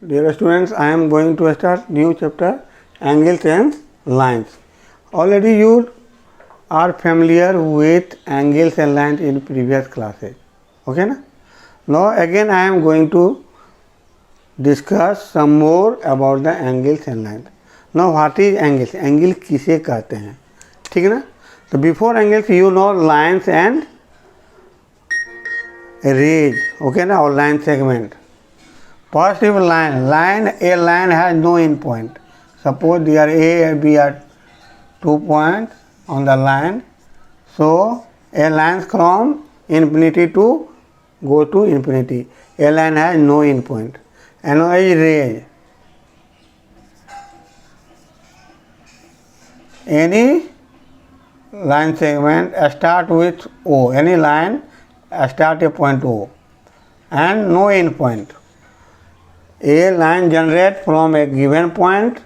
Dear students, I am going to start new chapter, angles and lines. Already you are familiar with angles and lines in previous classes. Okay na? Now again I am going to discuss some more about the angles and lines. Now what is angles? Angle किसे कहते हैं? ठीक है ना? So before angles you know lines and rays. Okay na? Or line segment. First is line. A line has no end point. Suppose there A and B are 2 points on the line. So a line from infinity to go to infinity. A line has no end point. Another is ray. Any line segment start with O. Any line start a point O and no end point. A line generates from a given point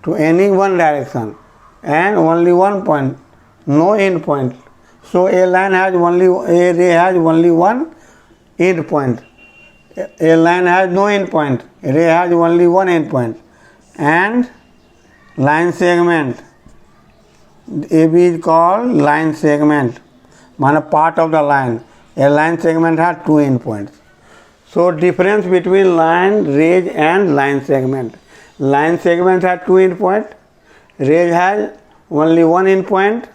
to any one direction and only one point, no end point. So a ray has only one end point. A line has no end point. A ray has only one end point. And line segment. AB is called line segment. Means part of the line. A line segment has two end points. So difference between line, rays and line segment. Line segment has two end point, rays has only one end point,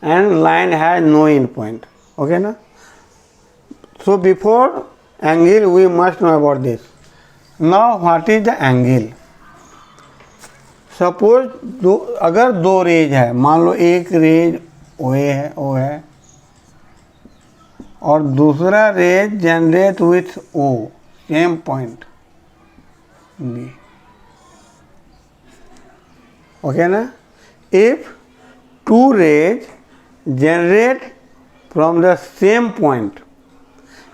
and line has no end point. Okay na? So before angle we must know about this. Now what is the angle? Suppose अगर दो raise है, मान लो एक raise O है और दूसरा rays generate with O same point B. Okay ना? If two rays generate from the same point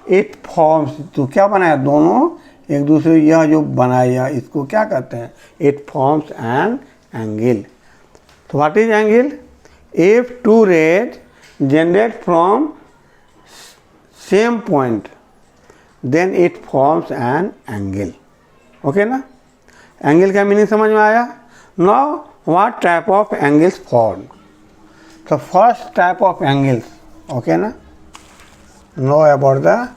it forms, तो क्या बनाया, दोनों एक दूसरे, यह जो बनाया इसको क्या कहते हैं, इट फॉर्म्स एन एंगल. तो what is angle? If two rays generate from same point then it forms an angle. Okay ना? एंगल का मीनिंग समझ में आया? Now what type of angles form? तो first type of angles, okay ना, know about the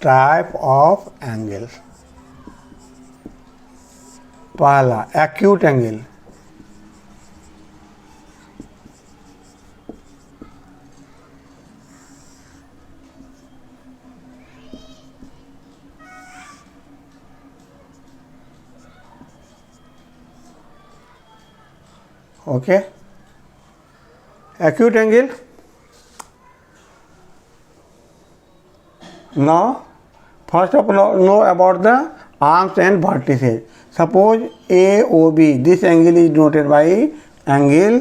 type of angles. पहला acute angle. Okay, acute angle. Now first of all know about the arms and vertices. Suppose AOB, this angle is denoted by angle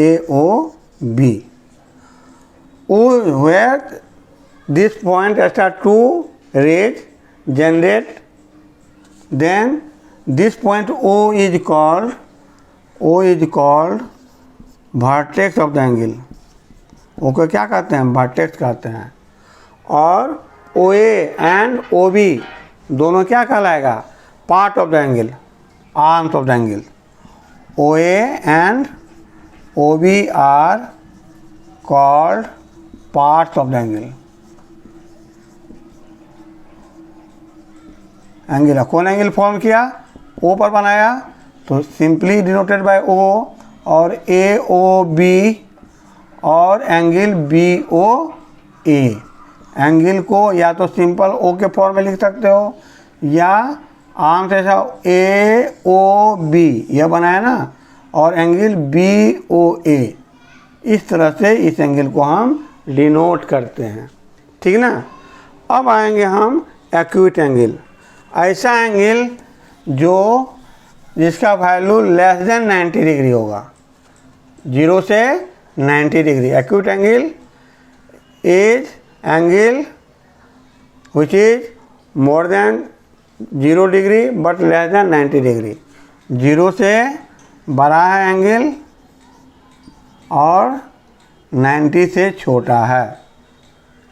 AOB. Where this point start to raise generate, then this point O is called vertex of the angle. O को क्या कहते हैं, vertex कहते हैं. और OA and OB दोनों क्या कहलाएगा, part of the angle, arms of the angle. OA and OB are called parts of the angle. Angle कौन एंगल फॉर्म किया, O पर बनाया, तो सिंपली डिनोटेड बाय O, और AOB और एंगल BOA. एंगल को या तो सिंपल O के फॉर्म में लिख सकते हो या आम से ऐसा AOB यह बनाया ना, और एंगल BOA. इस तरह से इस एंगल को हम डिनोट करते हैं. ठीक ना? अब आएंगे हम एक्यूट एंगल. ऐसा एंगल जिसका वैल्यू लेस देन 90 डिग्री होगा, 0 से 90 degree. Acute angle is angle which is more than 0 degree but less than 90 degree. 0 से बड़ा है एंगल और 90 से छोटा है.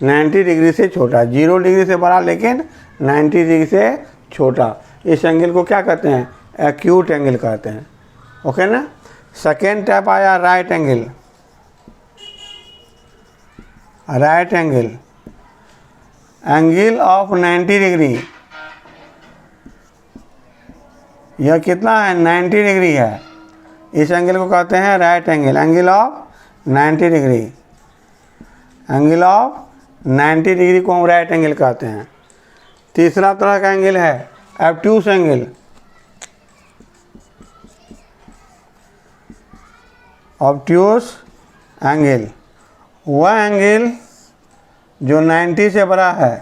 90 डिग्री से छोटा, 0 डिग्री से बड़ा लेकिन 90 डिग्री से छोटा. इस एंगल को क्या कहते हैं? एक्यूट एंगल कहते हैं। ओके ना। सेकेंड टाइप आया right angle. Right angle, angle of 90 degree. यह कितना है? 90 डिग्री है। इस एंगल को कहते हैं right angle, angle of 90 degree. Angle of 90 degree को हम राइट एंगल कहते हैं। तीसरा तरह का एंगल है ऑब्ट्यूस एंगल। ऑब्ट्यूस एंगल वह एंगल जो 90 से बड़ा है।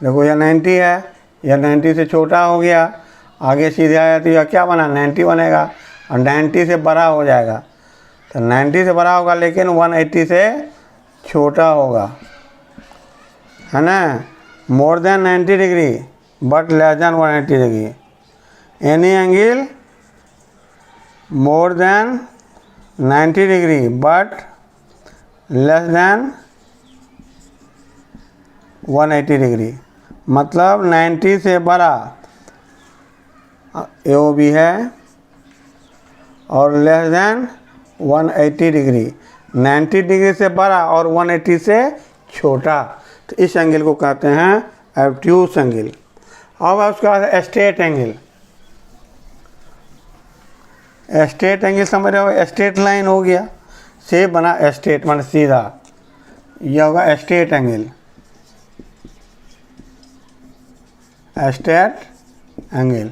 देखो यह 90 है, यह 90 से छोटा हो गया, आगे सीधे आया तो यह क्या बना? 90 बनेगा, और 90 से बड़ा हो जाएगा। तो 90 से बड़ा होगा लेकिन 180 से छोटा होगा, है ना। More than 90 degree but less than 180 degree. Any angle more than 90 degree but less than 180 degree, मतलब 90 से बड़ा AOB है और लेस देन 180 डिग्री। 90 डिग्री से बड़ा और 180 से छोटा, तो इस एंगल को कहते हैं ऑब्ट्यूस एंगल। अब उसका स्ट्रेट एंगल। स्ट्रेट एंगल समझ रहे हो? स्ट्रेट लाइन हो गया, से बना स्ट्रेट मान सीधा, यह होगा straight angle. Straight angle,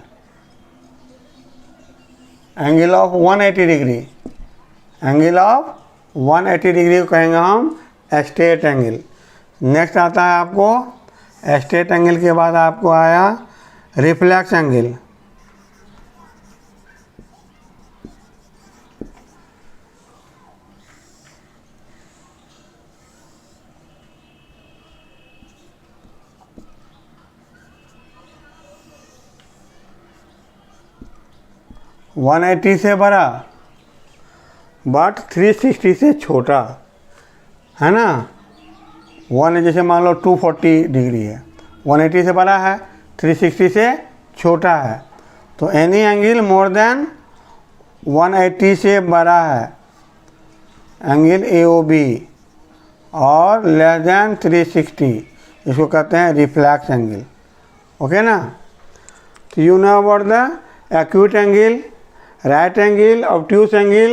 angle of 180 degree. Angle of 180 degree को कहेंगे हम स्ट्रेट एंगल। नेक्स्ट आता है आपको स्ट्रेट एंगल के बाद आपको आया रिफ्लेक्स एंगल। वन 180 से बड़ा बट 360 से छोटा, है ना। जैसे मान लो 240 डिग्री है, 180 से बड़ा है, 360 से छोटा है। तो एनी एंगल मोर देन 180 से बड़ा है, एंगल AOB, और लेस देन 360, इसको कहते हैं रिफ्लेक्स एंगल। ओके ना। तो you know about the acute angle, right angle, obtuse angle,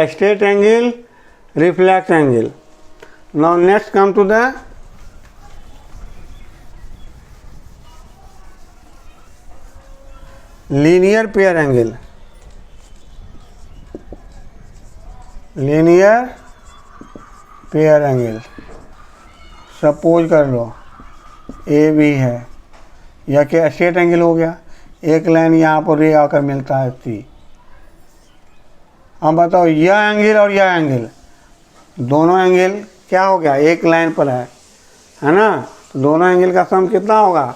straight angle, reflex angle. Now next come to the linear pair angle. Linear pair angle, suppose कर लो AB है, यह क्या straight angle हो गया। एक line यहाँ पर रे आकर मिलता है C। अब बताओ यह एंगल और यह एंगल, दोनों एंगल क्या हो गया? एक लाइन पर है ना। तो दोनों एंगल का सम कितना होगा?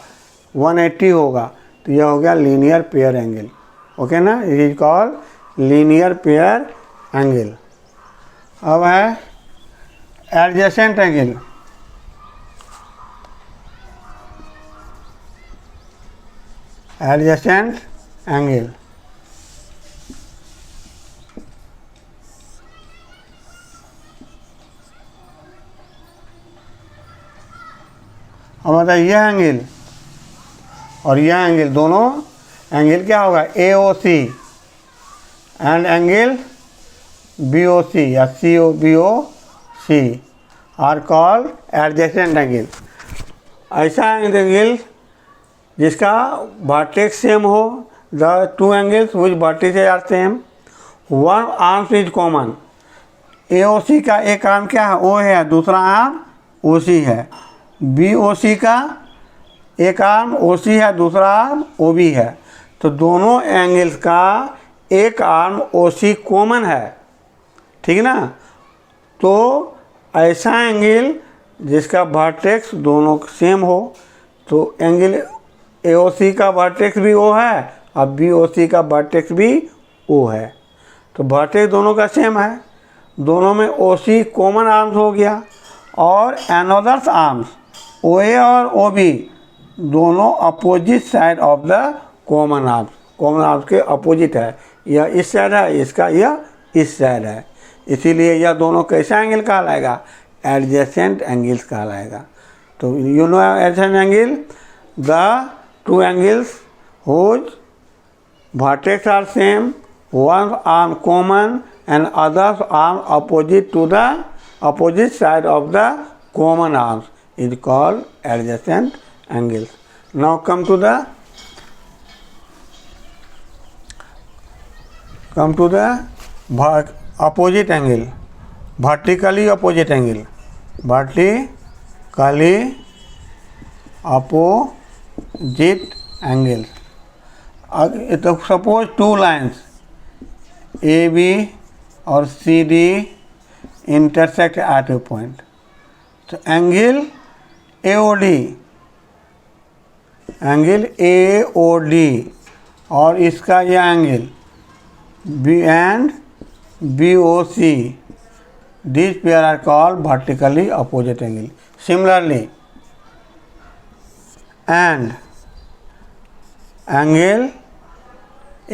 180 होगा। तो यह हो गया लीनियर पेयर एंगल। ओके ना, it is called linear pair angle. अब है एडजेसेंट एंगल। एडजेसेंट एंगल, अब बताइए यह एंगल और यह एंगल, दोनों एंगल क्या होगा? AOC एंड एंगल BOC या COBOC are called adjacent angle. ऐसा एंगल जिसका वर्टेक्स सेम हो, the two angles which vertices are same, one arm is common. AOC का एक आर्म क्या है? O है, दूसरा आर्म OC है। BOC का एक आर्म OC है, दूसरा आर्म OB है। तो दोनों एंगल्स का एक आर्म OC कॉमन है, ठीक ना। तो ऐसा एंगल जिसका वर्टेक्स दोनों सेम हो, तो एंगल AOC का वर्टेक्स भी O है और BOC का वर्टेक्स भी O है। तो वर्टेक्स दोनों का सेम है, दोनों में OC कॉमन आर्म्स हो गया, और एनोदर्स आर्म्स OA और OB दोनों opposite side of the common arms के अपोजिट है, यह इस साइड है, इसका यह इस साइड है, इसीलिए यह दोनों कैसा एंगल कहलाएगा, एडजेसेंट एंगल्स कहलाएगा। तो you know adjacent angle, the two angles whose vertex are same, one arm common and others arm opposite to the opposite side of the common arms is called adjacent angles. Now come to the opposite angle, vertically opposite angle, vertically opposite angles. तो suppose two lines A B और C D intersect at a point, तो angle A O D और इसका यह angle B and B O C, this pair are called vertically opposite angle. Similarly and angle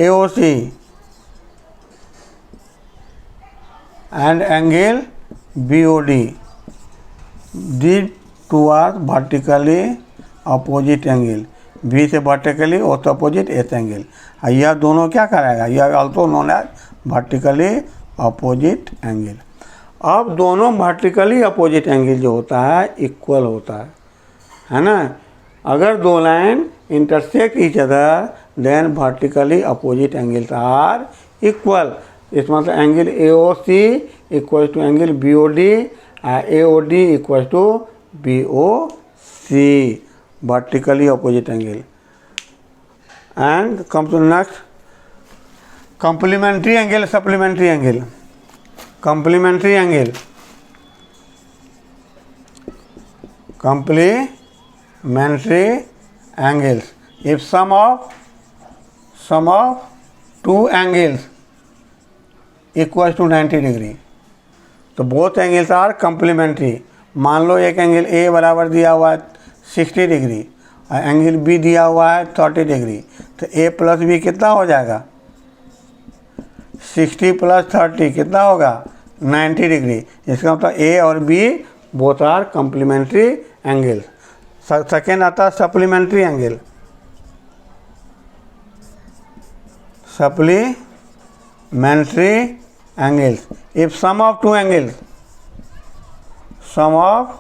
AOC and angle BOD, these two are vertically opposite angle, B से vertically और opposite S angle. यह दोनों क्या कराएगा, यह also known as vertically opposite angle। अब दोनों vertically opposite angle जो होता है इक्वल होता है ना। अगर दो line intersect each other then vertically opposite angles are equal. इस मतलब angle A O C equal to angle B O D, A O D equal to B O C, vertically opposite angle. And come to next, complementary angle, supplementary angle, complementary angle, complementary angles. If sum of two angles equals to 90 degree, तो both angles are complementary। मान लो एक angle A बराबर दिया हुआ है 60 degree और angle B दिया हुआ है 30 डिग्री, तो A प्लस B कितना हो जाएगा, 60 प्लस 30 कितना होगा, 90 डिग्री। इसका मतलब A और B both are complementary angle. Second आता है supplementary angle. Supplementary angles, if sum of two angles, sum of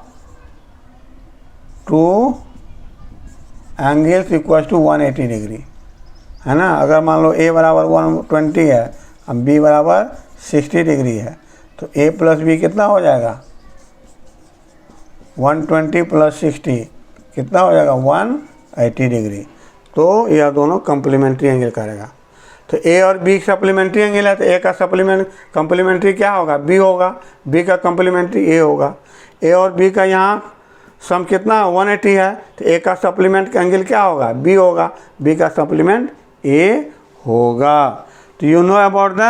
two angles equal to 180 degree, है ना। अगर मान लो A बराबर 120 है अब B बराबर 60 डिग्री है, तो A प्लस B कितना हो जाएगा, 120 प्लस 60 कितना हो जाएगा, 180 डिग्री। तो यह दोनों कम्प्लीमेंट्री एंगल करेगा। तो A और B सप्लीमेंट्री एंगल है, तो A का कम्प्लीमेंट्री क्या होगा, B होगा, B का कम्प्लीमेंट्री A होगा। A और B का यहाँ सम कितना 180 है, तो A का सप्लीमेंट का एंगल क्या होगा, B होगा, B का सप्लीमेंट A होगा। तो you know about the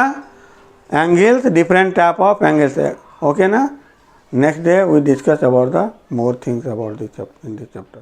angles, different type of angles, okay ना। Next day we discuss about the more things about this in this chapter.